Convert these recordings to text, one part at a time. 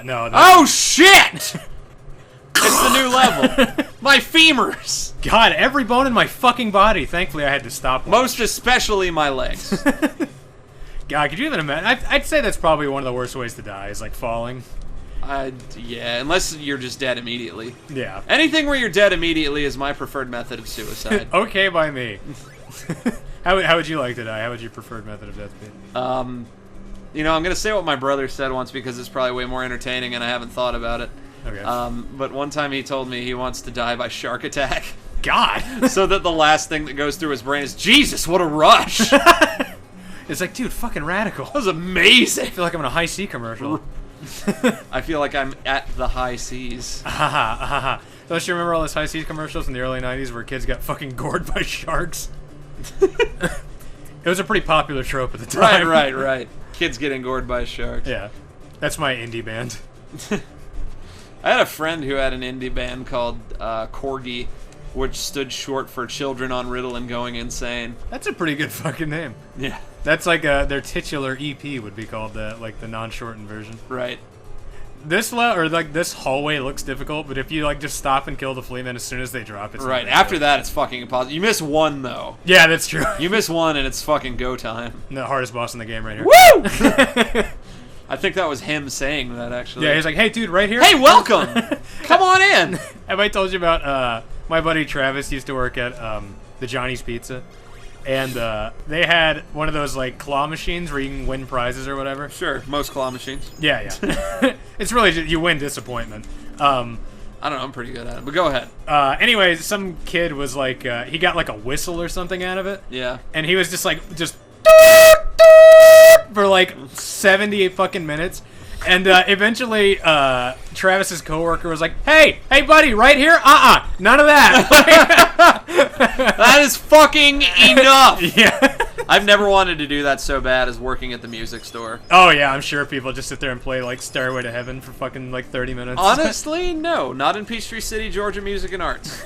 No. Oh, shit! It's the new level. My femurs. God, every bone in my fucking body. Thankfully, I had to stop. Most especially my legs. God, could you even imagine? I'd say that's probably one of the worst ways to die, is like falling. Yeah, unless you're just dead immediately. Yeah. Anything where you're dead immediately is my preferred method of suicide. Okay by me. How would you like to die? How would your preferred method of death be? You know, I'm going to say what my brother said once because it's probably way more entertaining and I haven't thought about it. Okay. But one time he told me he wants to die by shark attack. God! So that the last thing that goes through his brain is, Jesus, what a rush! It's like, dude, fucking radical. That was amazing! I feel like I'm in a high C commercial. I feel like I'm at the high seas. Don't you remember all those high seas commercials in the early 90s where kids got fucking gored by sharks? It was a pretty popular trope at the time. Right. Kids getting gored by sharks. Yeah. That's my indie band. I had a friend who had an indie band called Corgi, which stood short for Children on Ritalin Going Insane. That's a pretty good fucking name. Yeah. That's like their titular EP would be called like the non-shortened version. Right. This this hallway looks difficult, but if you like just stop and kill the flea men as soon as they drop, it's right. After that, it's fucking impossible. You miss one though. Yeah, that's true. You miss one, and it's fucking go time. The hardest boss in the game right here. Woo! I think that was him saying that actually. Yeah, he's like, "Hey, dude, right here." Hey, welcome. Come on in. Have I told you about my buddy Travis used to work at the Johnny's Pizza, and they had one of those like claw machines where you can win prizes or whatever. Sure, most claw machines. Yeah. It's really just, you win disappointment. I don't know, I'm pretty good at it, but go ahead. Anyway, some kid was like, he got like a whistle or something out of it. Yeah. And he was just for like 70 fucking minutes. And eventually, Travis's coworker was like, hey, buddy, right here? None of that. That is fucking enough. Yeah. I've never wanted to do that so bad as working at the music store. Oh, yeah, I'm sure people just sit there and play, like, Stairway to Heaven for fucking, like, 30 minutes. Honestly, no. Not in Peachtree City, Georgia Music and Arts.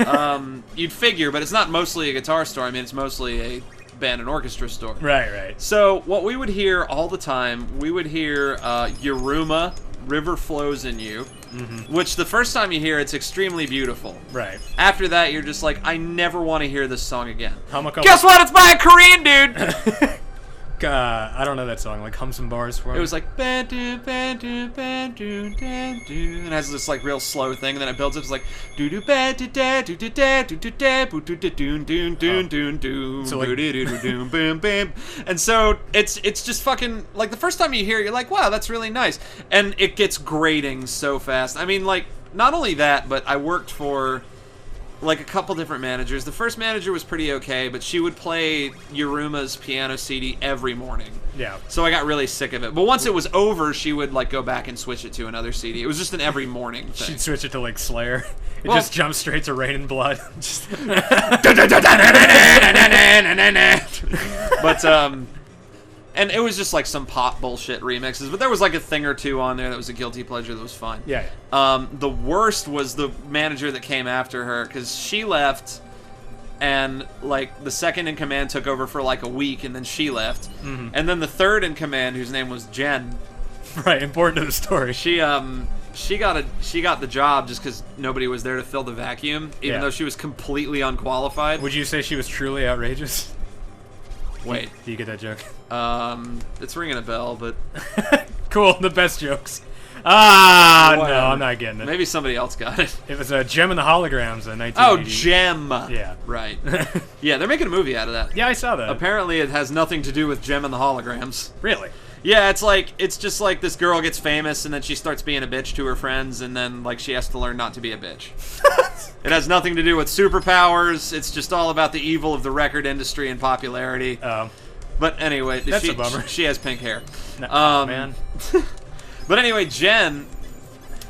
You'd figure, but it's not mostly a guitar store. I mean, it's mostly a band and orchestra store. Right. So, what we would hear all the time, we would hear Yuruma, River Flows in You, which the first time you hear, it's extremely beautiful. Right. After that, you're just like, I never want to hear this song again. Guess what? It's by a Korean dude! I don't know that song. Like, hum some bars for me. It was like, ba-do, ba-do, ba-do, da-do, and it has this like real slow thing, and then it builds up. It's like, do-do, ba-do-da, do-do-da, do-do-da, boo-do-da-doon, doon, doon, doon, doon, boo-do-do-do-doon, boom, boom. And so it's just fucking, like, the first time you hear it, you're like, wow, that's really nice. And it gets grating so fast. I mean, like, not only that, but I worked for like a couple different managers. The first manager was pretty okay, but she would play Yuruma's piano CD every morning. Yeah. So I got really sick of it. But once it was over, she would like go back and switch it to another CD. It was just an every morning thing. She'd switch it to like Slayer. It just jumps straight to Rain and Blood. But and it was just like some pop bullshit remixes, but there was like a thing or two on there that was a guilty pleasure that was fun. Yeah. The worst was the manager that came after her, because she left, and like the second in command took over for like a week, and then she left, and then the third in command, whose name was Jen. Right, important to the story. She got the job just because nobody was there to fill the vacuum, even though she was completely unqualified. Would you say she was truly outrageous? Wait. Do you get that joke? It's ringing a bell, but... Cool, the best jokes. No, I'm not getting it. Maybe somebody else got it. It was Gem and the Holograms in 1980. Oh, Gem! Yeah. Right. Yeah, they're making a movie out of that. Yeah, I saw that. Apparently it has nothing to do with Gem and the Holograms. Really? Yeah, it's just like this girl gets famous and then she starts being a bitch to her friends, and then like she has to learn not to be a bitch. It has nothing to do with superpowers. It's just all about the evil of the record industry and popularity. But anyway, that's a bummer. She has pink hair. No, man. But anyway, Jen,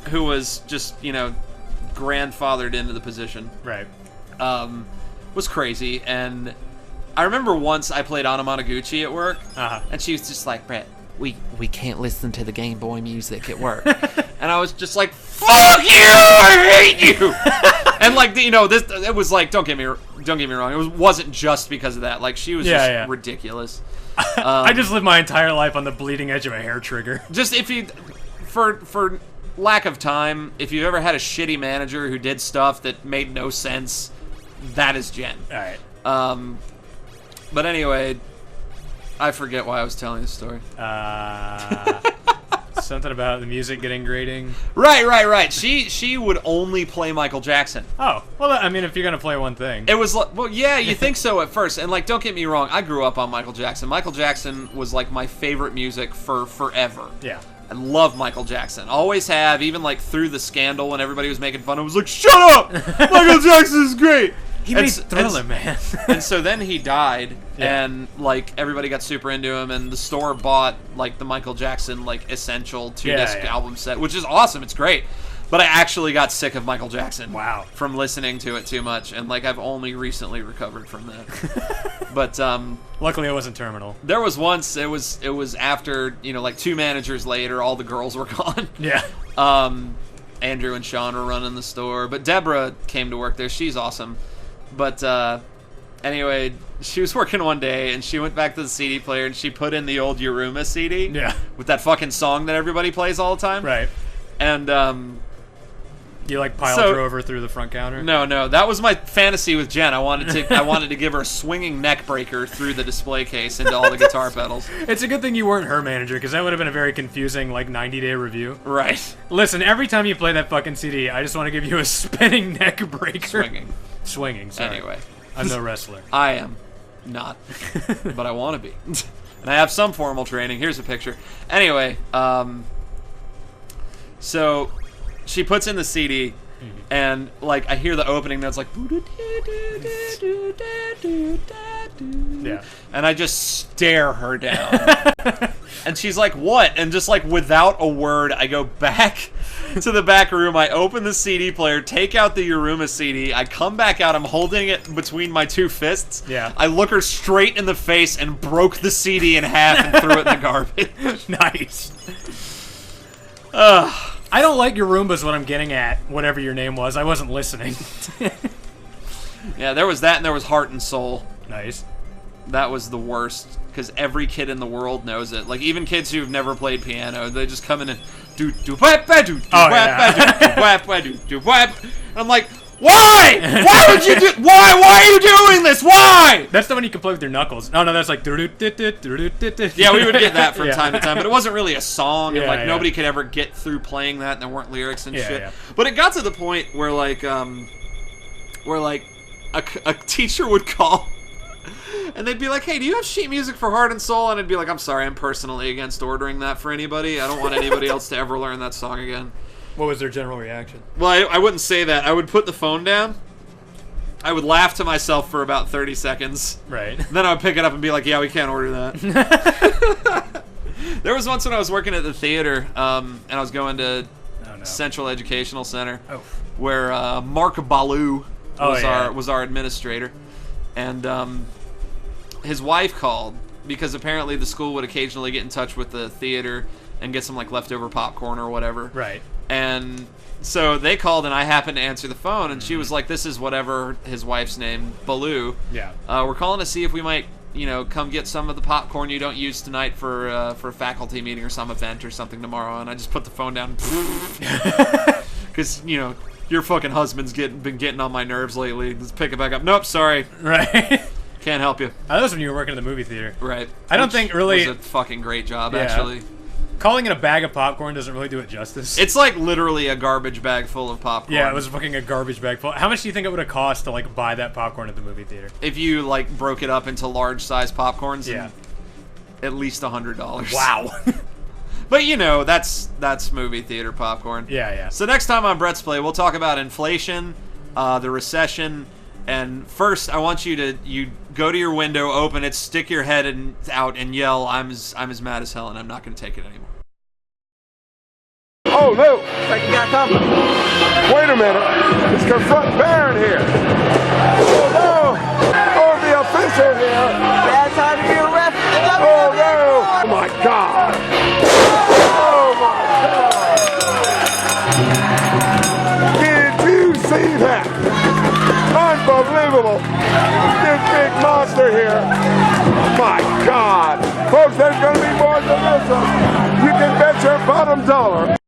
who was just, grandfathered into the position, right, was crazy. And I remember once I played Anamanaguchi at work, and she was just like, Brett, we can't listen to the Game Boy music at work. And I was just like, fuck you, I hate you. And like, it was like, don't get me wrong, it wasn't just because of that. Like, she was just ridiculous. I just lived my entire life on the bleeding edge of a hair trigger. Just if you, for lack of time. If you ever had a shitty manager who did stuff that made no sense, that is Jen. All right. But anyway, I forget why I was telling this story. Something about the music getting grating. Right. She would only play Michael Jackson. Oh, well, I mean, if you're gonna play one thing, it was like, well, yeah, you think so at first, and like, don't get me wrong, I grew up on Michael Jackson. Michael Jackson was like my favorite music for forever. Yeah. I love Michael Jackson. Always have, even like through the scandal when everybody was making fun of him, was like, shut up! Michael Jackson is great! He made Thriller, man. And so then he died, yeah. and like everybody got super into him, and the store bought like the Michael Jackson like essential 2-disc album set, which is awesome. It's great. But I actually got sick of Michael Jackson. Wow. From listening to it too much, and like I've only recently recovered from that. But luckily it wasn't terminal. There was once it was after, you know, like 2 managers later, all the girls were gone. Yeah. Andrew and Sean were running the store, but Deborah came to work there. She's awesome. But anyway, she was working one day, and she went back to the CD player, and she put in the old Yuruma CD. Yeah. With that fucking song that everybody plays all the time. Right. And you like drove her through the front counter? No, that was my fantasy with Jen. I wanted to give her a swinging neck breaker through the display case into all the guitar pedals. It's a good thing you weren't her manager, because that would have been a very confusing, like, 90-day review. Right. Listen, every time you play that fucking CD, I just want to give you a spinning neck breaker. Swinging, sorry. Anyway. I'm no wrestler. I am not, but I want to be. And I have some formal training. Here's a picture. Anyway, so she puts in the CD, and like I hear the opening notes like, yeah, and I just stare her down. And she's like, what? And just like without a word, I go back to the back room. I open the CD player, take out the Yuruma CD. I come back out. I'm holding it between my 2 fists. Yeah. I look her straight in the face and broke the CD in half and threw it in the garbage. Nice. I don't like your Roombas, what I'm getting at, whatever your name was. I wasn't listening. Yeah, there was that, and there was Heart and Soul. Nice. That was the worst, because every kid in the world knows it. Like, even kids who've never played piano, they just come in and do-do-wap, do-do-wap, do-do-wap. And I'm like, why? Why would you do? Why are you doing this? Why? That's the one you can play with your knuckles. No, that's like. Yeah, we would get that from time to time, but it wasn't really a song, and like nobody could ever get through playing that, and there weren't lyrics and shit. Yeah. But it got to the point where like, a teacher would call, and they'd be like, "Hey, do you have sheet music for Heart and Soul?" And I'd be like, "I'm sorry, I'm personally against ordering that for anybody. I don't want anybody else to ever learn that song again." What was their general reaction? Well, I wouldn't say that. I would put the phone down. I would laugh to myself for about 30 seconds. Right. Then I would pick it up and be like, yeah, we can't order that. There was once when I was working at the theater, and I was going to Central Educational Center, where Mark Ballou was our administrator. And his wife called, because apparently the school would occasionally get in touch with the theater and get some like leftover popcorn or whatever. Right. And so they called, and I happened to answer the phone, and she was like, this is whatever his wife's name, Baloo. Yeah. We're calling to see if we might, come get some of the popcorn you don't use tonight for a faculty meeting or some event or something tomorrow. And I just put the phone down. Because, your fucking husband's been getting on my nerves lately. Let's pick it back up. Nope, sorry. Right. Can't help you. That was when you were working in the movie theater. Right. I don't think really... It was a fucking great job, actually. Calling it a bag of popcorn doesn't really do it justice. It's like literally a garbage bag full of popcorn. Yeah, it was fucking a garbage bag full. How much do you think it would have cost to like buy that popcorn at the movie theater? If you like broke it up into large size popcorns, at least $100. Wow. But that's movie theater popcorn. Yeah. So next time on Brett's Play, we'll talk about inflation, the recession, and first I want you to go to your window, open it, stick your head out, and yell, "I'm as mad as hell, and I'm not going to take it anymore." Oh, no! Like you got company. Wait a minute. It's confront Baron here. Oh, no! Oh, the official here. Bad time to be a ref. Oh, no! Oh, my God. Oh, my God. Did you see that? Unbelievable. This big monster here. My God. Folks, there's going to be more than this. You can bet your bottom dollar.